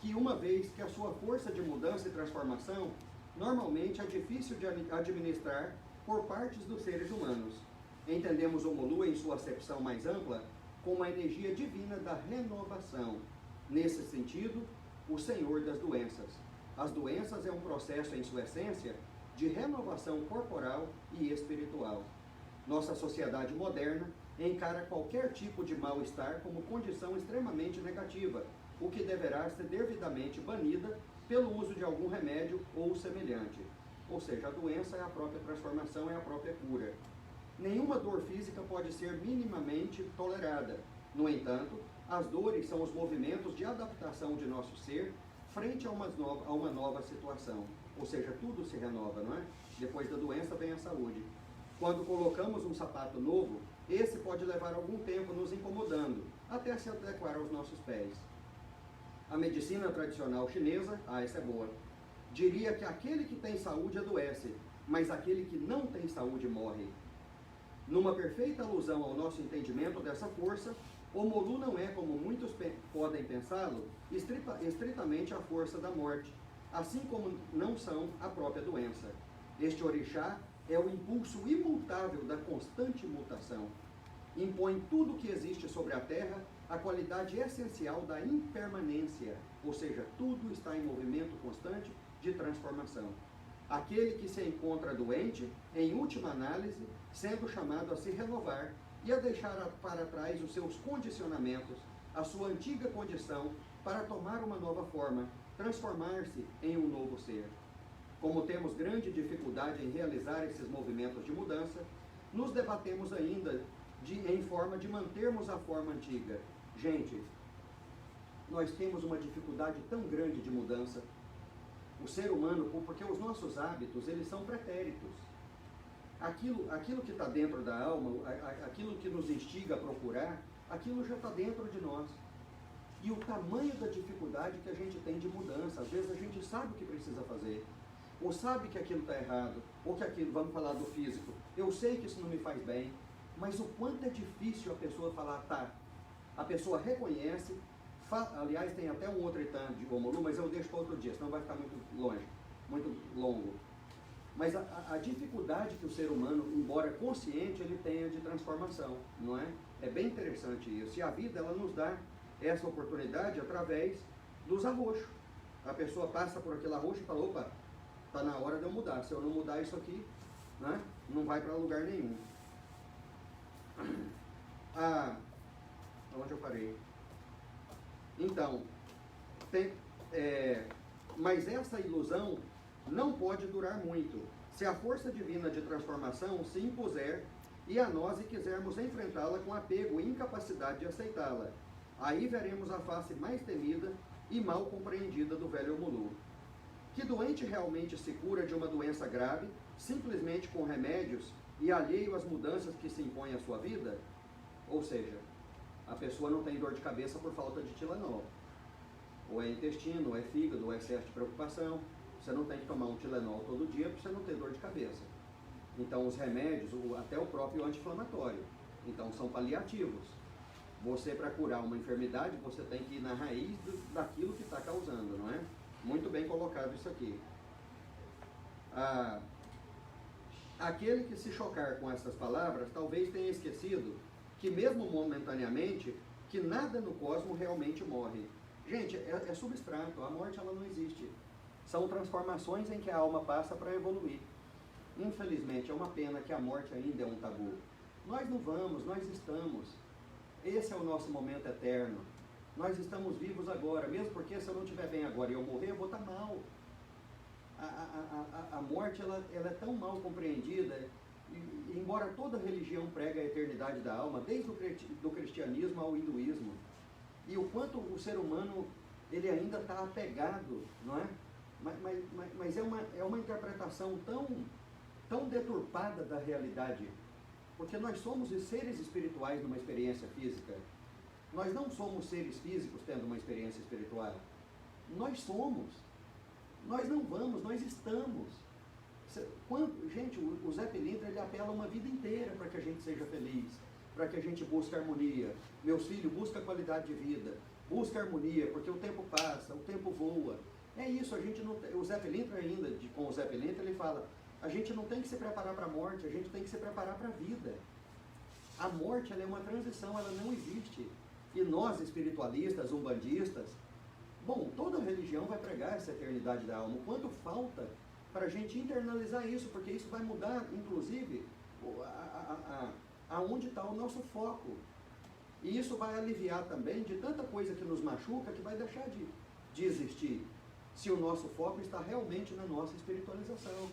que uma vez que a sua força de mudança e transformação normalmente é difícil de administrar por partes dos seres humanos. Entendemos Omulu em sua acepção mais ampla como a energia divina da renovação. Nesse sentido, o senhor das doenças. As doenças é um processo em sua essência de renovação corporal e espiritual. Nossa sociedade moderna encara qualquer tipo de mal-estar como condição extremamente negativa, o que deverá ser devidamente banida pelo uso de algum remédio ou semelhante. Ou seja, a doença é a própria transformação, é a própria cura. Nenhuma dor física pode ser minimamente tolerada. No entanto, as dores são os movimentos de adaptação de nosso ser frente a uma nova situação. Ou seja, tudo se renova, não é? Depois da doença vem a saúde. Quando colocamos um sapato novo, esse pode levar algum tempo nos incomodando, até se adequar aos nossos pés. A medicina tradicional chinesa, essa é boa, diria que aquele que tem saúde adoece, mas aquele que não tem saúde morre. Numa perfeita alusão ao nosso entendimento dessa força, Omolu não é, como muitos podem pensá-lo, estritamente a força da morte, assim como não são a própria doença. Este orixá é o impulso imutável da constante mutação. Impõe tudo que existe sobre a Terra a qualidade essencial da impermanência, ou seja, tudo está em movimento constante de transformação. Aquele que se encontra doente, em última análise, sendo chamado a se renovar e a deixar para trás os seus condicionamentos, a sua antiga condição, para tomar uma nova forma, transformar-se em um novo ser. Como temos grande dificuldade em realizar esses movimentos de mudança, nos debatemos ainda em forma de mantermos a forma antiga. Gente, nós temos uma dificuldade tão grande de mudança. O ser humano, porque os nossos hábitos, eles são pretéritos. Aquilo que está dentro da alma, aquilo que nos instiga a procurar, aquilo já está dentro de nós. E o tamanho da dificuldade que a gente tem de mudança, às vezes a gente sabe o que precisa fazer, ou sabe que aquilo está errado, ou que aquilo, vamos falar do físico, eu sei que isso não me faz bem, mas o quanto é difícil a pessoa falar, tá, a pessoa reconhece, aliás, tem até um outro etã de Omolu, mas eu deixo para outro dia, senão vai ficar muito longe, muito longo. Mas a dificuldade que o ser humano, embora consciente, ele tenha de transformação, não é? É bem interessante isso. E a vida, ela nos dá essa oportunidade através dos arroxos. A pessoa passa por aquele arroxo e fala, opa, está na hora de eu mudar. Se eu não mudar isso aqui, né, não vai para lugar nenhum. Onde eu parei? Então, mas essa ilusão não pode durar muito, se a força divina de transformação se impuser e a nós quisermos enfrentá-la com apego e incapacidade de aceitá-la. Aí veremos a face mais temida e mal compreendida do velho Omulu. Que doente realmente se cura de uma doença grave, simplesmente com remédios e alheio às mudanças que se impõem à sua vida? Ou seja, a pessoa não tem dor de cabeça por falta de Tilenol. Ou é intestino, ou é fígado, ou é excesso de preocupação. Você não tem que tomar um Tilenol todo dia para você não ter dor de cabeça. Então os remédios, até o próprio anti-inflamatório, então são paliativos. Você, para curar uma enfermidade, você tem que ir na raiz daquilo que está causando, não é? Muito bem colocado isso aqui. Aquele que se chocar com essas palavras, talvez tenha esquecido que mesmo momentaneamente, que nada no cosmos realmente morre. Gente, é substrato, a morte ela não existe. São transformações em que a alma passa para evoluir. Infelizmente, é uma pena que a morte ainda é um tabu. Nós não vamos, nós estamos. Esse é o nosso momento eterno. Nós estamos vivos agora, mesmo porque se eu não estiver bem agora e eu morrer, eu vou estar mal. A morte ela é tão mal compreendida, e, embora toda religião pregue a eternidade da alma, desde o cristianismo ao hinduísmo, e o quanto o ser humano ele ainda está apegado, não é? Mas é uma interpretação tão deturpada da realidade, porque nós somos seres espirituais numa experiência física. Nós não somos seres físicos tendo uma experiência espiritual. Nós somos. Nós não vamos, nós estamos. Gente, o Zé Pilintra ele apela uma vida inteira para que a gente seja feliz, para que a gente busque harmonia. Meus filhos, busca qualidade de vida, busca harmonia, porque o tempo passa, o tempo voa. É isso, a gente não. O Zé Pilintra ainda, com o Zé Pilintra, ele fala: a gente não tem que se preparar para a morte, a gente tem que se preparar para a vida. A morte ela é uma transição, ela não existe. E nós, espiritualistas, umbandistas, bom, toda religião vai pregar essa eternidade da alma. O quanto falta para a gente internalizar isso, porque isso vai mudar, inclusive, aonde está o nosso foco. E isso vai aliviar também de tanta coisa que nos machuca, que vai deixar de existir, se o nosso foco está realmente na nossa espiritualização.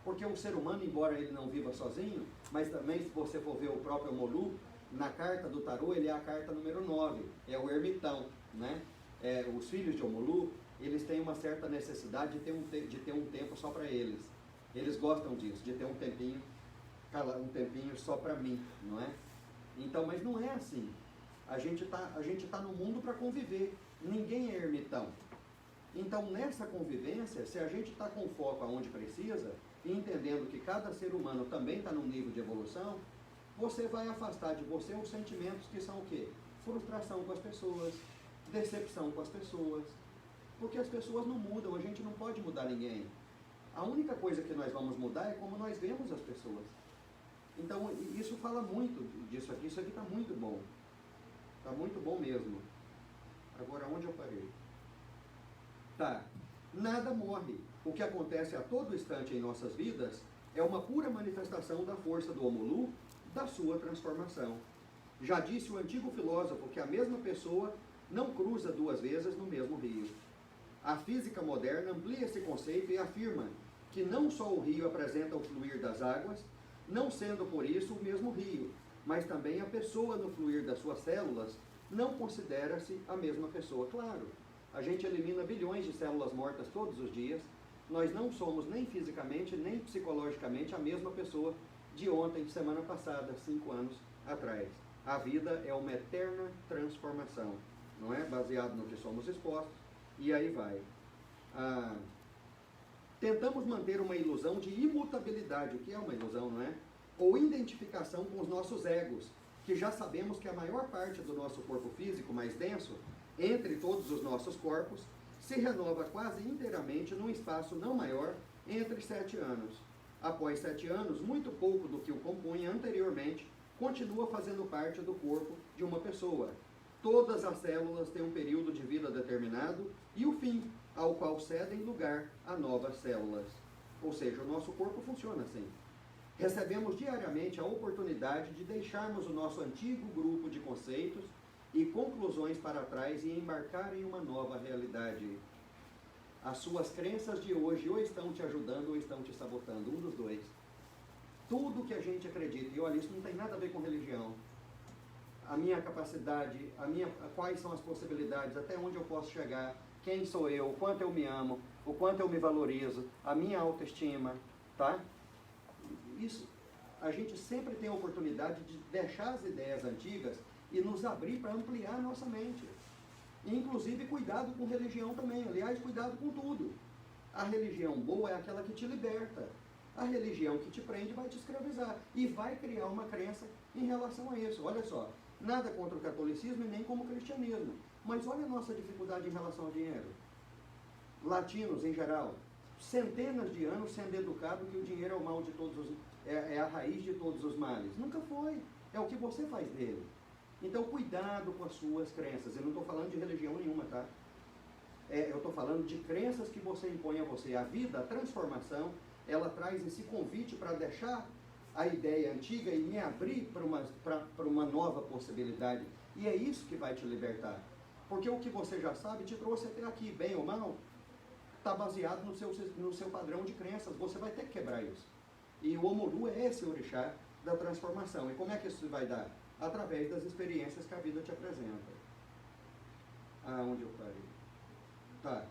Porque o ser humano, embora ele não viva sozinho, mas também, se você for ver o próprio Omolu, na carta do tarô, ele é a carta número 9, é o ermitão, né? Os filhos de Omolu, eles têm uma certa necessidade de ter um tempo só para eles. Eles gostam disso, de ter um tempinho só para mim, não é? Então, mas não é assim. A gente tá no mundo para conviver. Ninguém é ermitão. Então, nessa convivência, se a gente está com foco aonde precisa, e entendendo que cada ser humano também está num nível de evolução, você vai afastar de você os sentimentos que são o quê? Frustração com as pessoas, decepção com as pessoas, porque as pessoas não mudam, a gente não pode mudar ninguém. A única coisa que nós vamos mudar é como nós vemos as pessoas. Então, isso fala muito disso aqui está muito bom. Está muito bom mesmo. Agora, onde eu parei? Tá. Nada morre. O que acontece a todo instante em nossas vidas é uma pura manifestação da força do Omolu, da sua transformação. Já disse o antigo filósofo que a mesma pessoa não cruza duas vezes no mesmo rio. A física moderna amplia esse conceito e afirma que não só o rio apresenta o fluir das águas, não sendo por isso o mesmo rio, mas também a pessoa no fluir das suas células não considera-se a mesma pessoa. Claro, a gente elimina bilhões de células mortas todos os dias, nós não somos nem fisicamente, nem psicologicamente a mesma pessoa de ontem, semana passada, 5 anos atrás. A vida é uma eterna transformação, não é? Baseado no que somos expostos, e aí vai. Tentamos manter uma ilusão de imutabilidade, o que é uma ilusão, não é? Ou identificação com os nossos egos, que já sabemos que a maior parte do nosso corpo físico mais denso, entre todos os nossos corpos, se renova quase inteiramente num espaço não maior entre 7 anos. Após 7 anos, muito pouco do que o compunha anteriormente continua fazendo parte do corpo de uma pessoa. Todas as células têm um período de vida determinado e o fim, ao qual cedem lugar a novas células. Ou seja, o nosso corpo funciona assim. Recebemos diariamente a oportunidade de deixarmos o nosso antigo grupo de conceitos e conclusões para trás e embarcar em uma nova realidade. As suas crenças de hoje ou estão te ajudando ou estão te sabotando, um dos dois. Tudo que a gente acredita, e olha, isso não tem nada a ver com religião. A minha capacidade, quais são as possibilidades, até onde eu posso chegar, quem sou eu, o quanto eu me amo, o quanto eu me valorizo, a minha autoestima, tá? Isso, a gente sempre tem a oportunidade de deixar as ideias antigas e nos abrir para ampliar a nossa mente. E, inclusive, cuidado com religião também. Aliás, cuidado com tudo. A religião boa é aquela que te liberta. A religião que te prende vai te escravizar. E vai criar uma crença em relação a isso. Olha só, nada contra o catolicismo e nem como o cristianismo. Mas olha a nossa dificuldade em relação ao dinheiro. Latinos, em geral, centenas de anos sendo educado que o dinheiro é o mal de todos os... é a raiz de todos os males. Nunca foi. É o que você faz dele. Então, cuidado com as suas crenças. Eu não estou falando de religião nenhuma, tá? Eu estou falando de crenças que você impõe a você. A vida, a transformação, ela traz esse convite para deixar a ideia antiga e me abrir para uma nova possibilidade. E é isso que vai te libertar. Porque o que você já sabe te trouxe até aqui, bem ou mal, está baseado no seu padrão de crenças. Você vai ter que quebrar isso. E o Omolu é esse orixá da transformação. E como é que isso vai dar? Através das experiências que a vida te apresenta. Onde eu parei? Tá.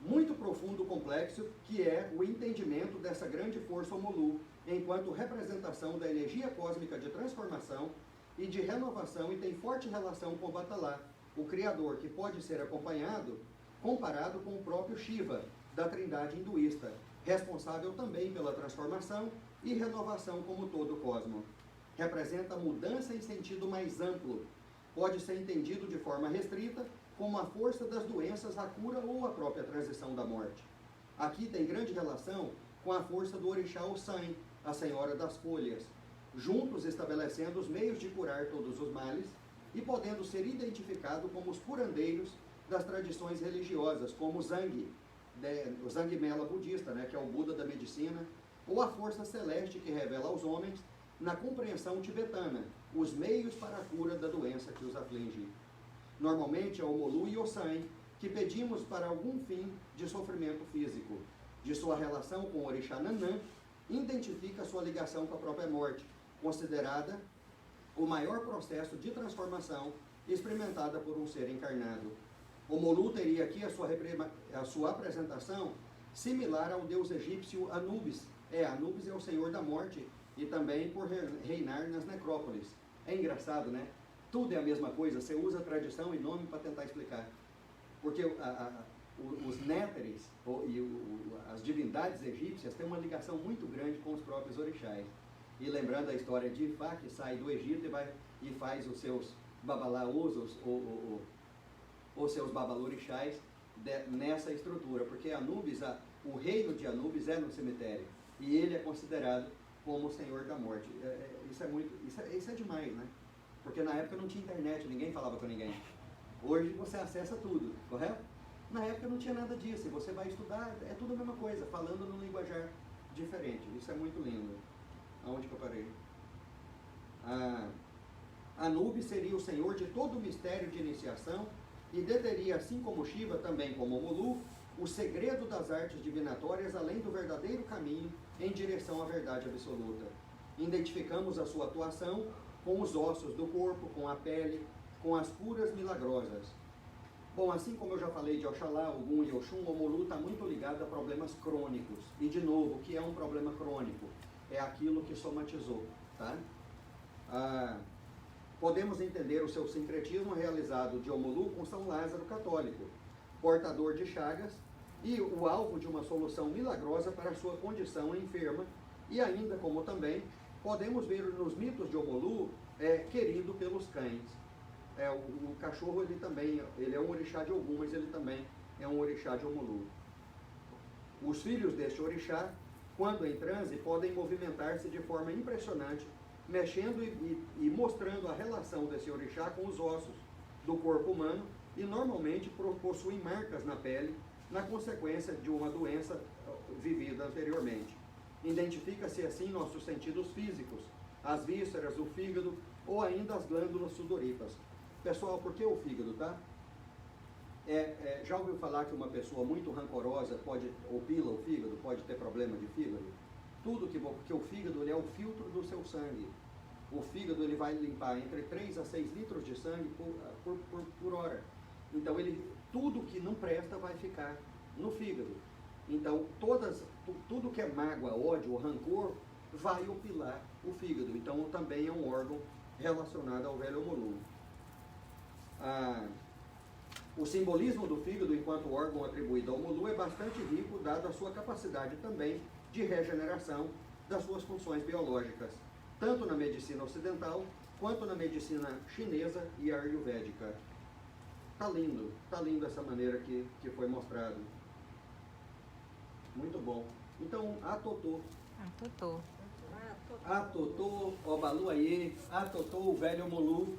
Muito profundo, complexo, que é o entendimento dessa grande força Omolu, enquanto representação da energia cósmica de transformação e de renovação, e tem forte relação com Batalá, o Criador, que pode ser comparado com o próprio Shiva, da trindade hinduísta, responsável também pela transformação e renovação como todo o cosmos. Representa mudança em sentido mais amplo. Pode ser entendido de forma restrita como a força das doenças, a cura ou a própria transição da morte. Aqui tem grande relação com a força do orixá Ossan, a Senhora das Folhas, juntos estabelecendo os meios de curar todos os males e podendo ser identificado como os curandeiros das tradições religiosas, como o Zang Mela budista, né, que é o Buda da medicina, ou a força celeste que revela aos homens, na compreensão tibetana, os meios para a cura da doença que os aflige. Normalmente é o Omolu e Ossan que pedimos para algum fim de sofrimento físico. De sua relação com o orixá Nanã, identifica sua ligação com a própria morte, considerada o maior processo de transformação experimentada por um ser encarnado. Omolu teria aqui a sua apresentação similar ao deus egípcio Anubis. Anubis é o senhor da morte e também por reinar nas necrópolis. É engraçado, né? Tudo é a mesma coisa, você usa tradição e nome para tentar explicar. Porque os néteres as divindades egípcias têm uma ligação muito grande com os próprios orixás. E lembrando a história de Ifá, que sai do Egito e faz os seus babalaôs, os seus babalorixás, nessa estrutura. Porque Anubis, o reino de Anubis é no cemitério. E ele é considerado como o senhor da morte. Isso é demais, né? Porque na época não tinha internet, ninguém falava com ninguém. Hoje você acessa tudo, correto? Na época não tinha nada disso, e você vai estudar, é tudo a mesma coisa, falando num linguajar diferente. Isso é muito lindo. Aonde que eu parei? Anubis seria o senhor de todo o mistério de iniciação e deteria, assim como Shiva, também como Omolu, o segredo das artes divinatórias, além do verdadeiro caminho em direção à verdade absoluta. Identificamos a sua atuação com os ossos do corpo, com a pele, com as curas milagrosas. Bom, assim como eu já falei de Oxalá, Ogum e Oxum, Omolu está muito ligado a problemas crônicos. E, de novo, o que é um problema crônico? É aquilo que somatizou, tá? Podemos entender o seu sincretismo realizado de Omolu com São Lázaro católico, portador de chagas e o alvo de uma solução milagrosa para a sua condição enferma, e ainda como também podemos ver nos mitos de Omolu querido pelos cães. O cachorro ele é um orixá de Ogum, mas ele também é um orixá de Omolu. Os filhos deste orixá, quando em transe, podem movimentar-se de forma impressionante, mexendo e mostrando a relação desse orixá com os ossos do corpo humano, e normalmente possuem marcas na pele, na consequência de uma doença vivida anteriormente. Identifica-se assim nossos sentidos físicos, as vísceras, o fígado ou ainda as glândulas sudoríparas. Pessoal, por que o fígado, tá? Já ouviu falar que uma pessoa muito rancorosa opila o fígado, pode ter problema de fígado? Porque o fígado ele é o filtro do seu sangue. O fígado ele vai limpar entre 3 a 6 litros de sangue por hora. Então tudo que não presta vai ficar no fígado. Então tudo que é mágoa, ódio, rancor, vai opilar o fígado. Então também é um órgão relacionado ao velho Omolu. O simbolismo do fígado enquanto órgão atribuído ao Omolu é bastante rico, dado a sua capacidade também de regeneração das suas funções biológicas, tanto na medicina ocidental quanto na medicina chinesa e ayurvédica. Tá lindo essa maneira que foi mostrado. Muito bom. Então, Atotô. Atotô, Obaluayê, Atotô, o velho Omolu.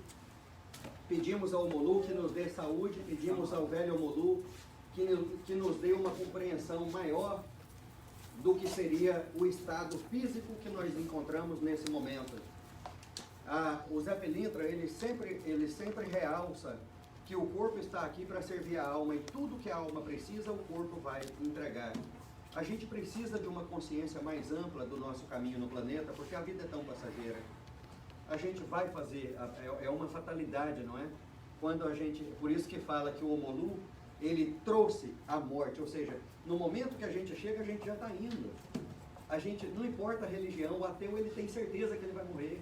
Pedimos ao Omolu que nos dê saúde, pedimos ao velho Omolu que nos dê uma compreensão maior do que seria o estado físico que nós encontramos nesse momento. O Zé Pilintra, ele sempre realça que o corpo está aqui para servir a alma, e tudo que a alma precisa, o corpo vai entregar. A gente precisa de uma consciência mais ampla do nosso caminho no planeta, porque a vida é tão passageira. A gente vai fazer, é uma fatalidade, não é? Por isso que fala que o Omolu, ele trouxe a morte, ou seja, no momento que a gente chega, a gente já está indo. Não importa a religião, o ateu, ele tem certeza que ele vai morrer.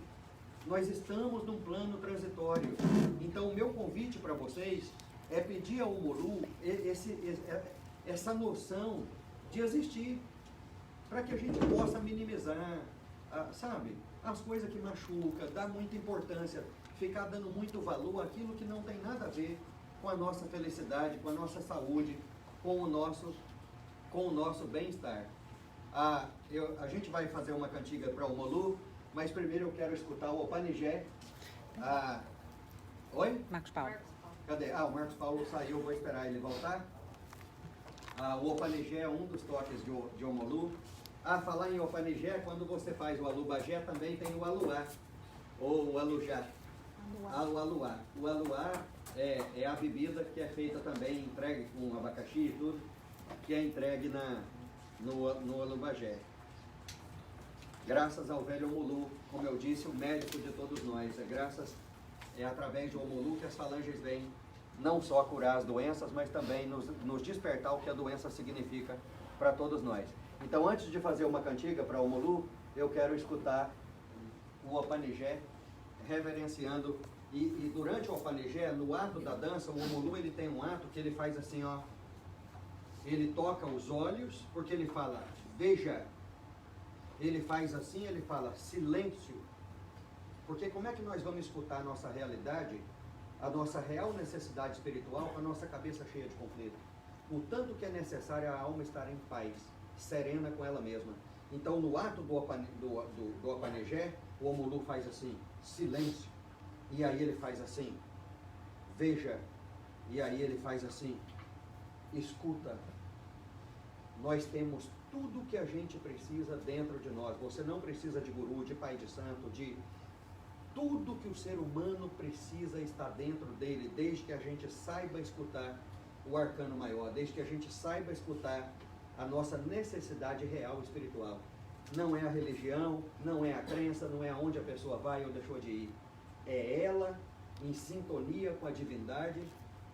Nós estamos num plano transitório. Então, o meu convite para vocês é pedir ao Omolu essa noção de existir, para que a gente possa minimizar, sabe, as coisas que machucam, dar muita importância, ficar dando muito valor àquilo que não tem nada a ver com a nossa felicidade, com a nossa saúde, com o nosso bem-estar. A gente vai fazer uma cantiga para o Omolu, mas primeiro eu quero escutar o Opanigé. Oi? Marcos Paulo. Cadê? O Marcos Paulo saiu, vou esperar ele voltar. O Opanigé é um dos toques de Omolu. Falar em Opanigé, quando você faz o Alubagé, também tem o Aluá, ou o Alujá. O Aluá. O Aluá é a bebida que é feita também, entregue com abacaxi e tudo, que é entregue no Alubagé. Graças ao velho Omolu, como eu disse, o médico de todos nós. É através de Omolu que as falanges vêm não só curar as doenças, mas também nos despertar o que a doença significa para todos nós. Então, antes de fazer uma cantiga para o Omolu, eu quero escutar o Opanigé, reverenciando. E durante o Opanigé, no ato da dança, o Omolu, ele tem um ato que ele faz assim, ó. Ele toca os olhos, porque ele fala, veja. Ele faz assim, ele fala, silêncio. Porque como é que nós vamos escutar a nossa realidade, a nossa real necessidade espiritual, com a nossa cabeça cheia de conflito? O tanto que é necessário a alma estar em paz, serena com ela mesma. Então, no ato do Opanigé, o Omolu faz assim, silêncio. E aí ele faz assim, veja. E aí ele faz assim, escuta. Nós temos tudo que a gente precisa dentro de nós. Você não precisa de guru, de pai de santo, de tudo que o ser humano precisa está dentro dele, desde que a gente saiba escutar o arcano maior, desde que a gente saiba escutar a nossa necessidade real espiritual. Não é a religião, não é a crença, não é aonde a pessoa vai ou deixou de ir. É ela em sintonia com a divindade,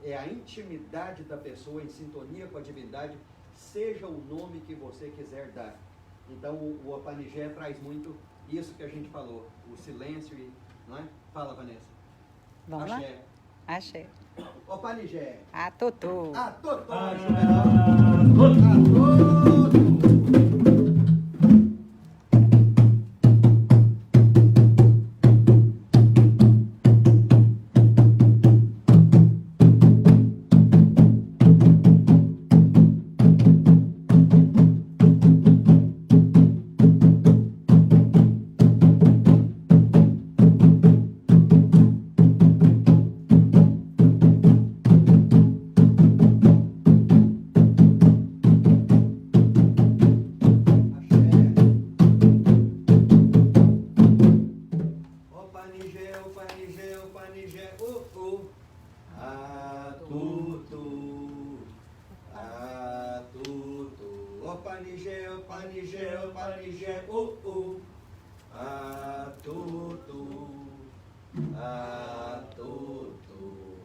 é a intimidade da pessoa em sintonia com a divindade, seja o nome que você quiser dar. Então o Opanigé traz muito isso que a gente falou, o silêncio, não é? Fala, Vanessa. Vamos Axé. lá? Axé. Opanigé. Atotô. Atotô.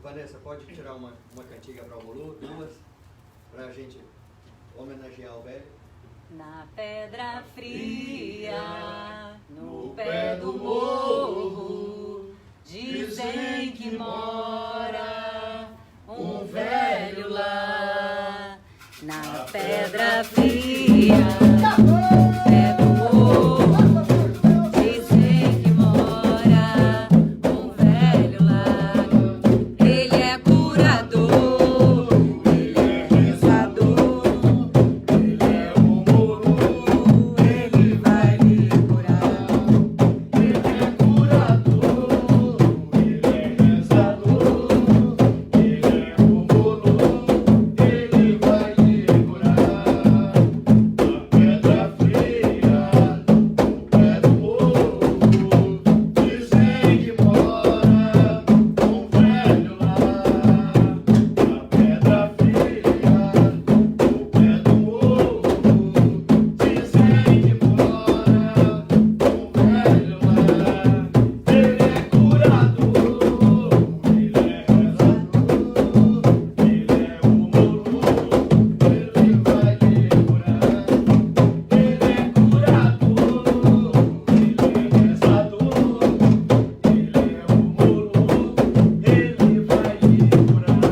Vanessa, pode tirar uma cantiga para o Omolu, duas, para a gente homenagear o velho? Na pedra fria No pé do morro, dizem que mora um velho lá na pedra fria. No pé do morro, dizem que mora um velho lá. Ele é curador, ele é rezador, ele é o morro, ele vai lhe curar. Ele é curador, ele é rezador, ele é o morro, ele vai lhe curar. Na pedra fria, no pé do morro, dizem que mora um velho lá. Na pedra fria, no pé do morro, dizem que mora um velho lá. Ele é curador, ele é rezador, ele é o morro, ele vai lhe curar. Ele é curador, ele é rezador, ele é o morro, ele vai lhe curar.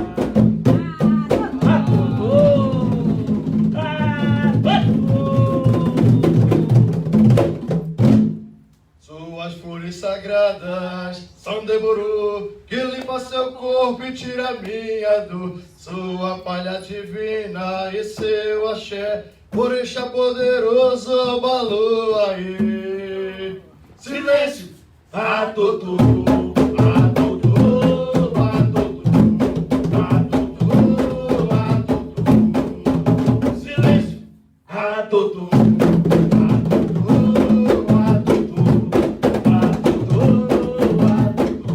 Suas flores sagradas são Demorou, que limpa seu corpo e tira minha dor. Sua palha divina e seu axé, orixá poderoso, Balu aí. Silêncio! Atutu, atutu, atutu, atutu, atutu. Silêncio! Atutu, atutu, atutu, atutu, atutu.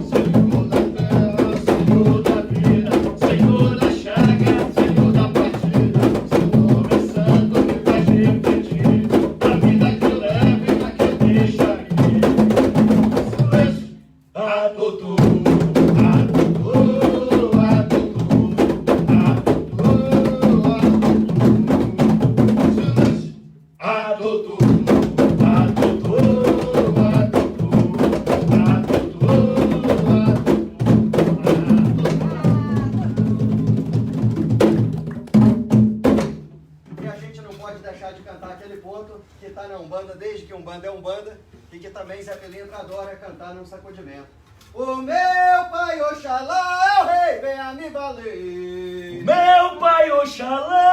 Senhor da terra, Senhor da vida, Senhor da chaga, Senhor da partida. Seu nome é santo, me faz refletir na vida que eu levo e na que eu deixaria. Silêncio! Atutu, atutu, atutu, atutu, atutu. Silêncio! Atutu, atutu, atutu, E a gente não pode deixar de cantar aquele ponto que está na Umbanda, desde que Umbanda é Umbanda, e que também Zé Pilintra adora cantar num sacudimento. O meu pai Oxalá é o rei, venha me valer. Meu pai Oxalá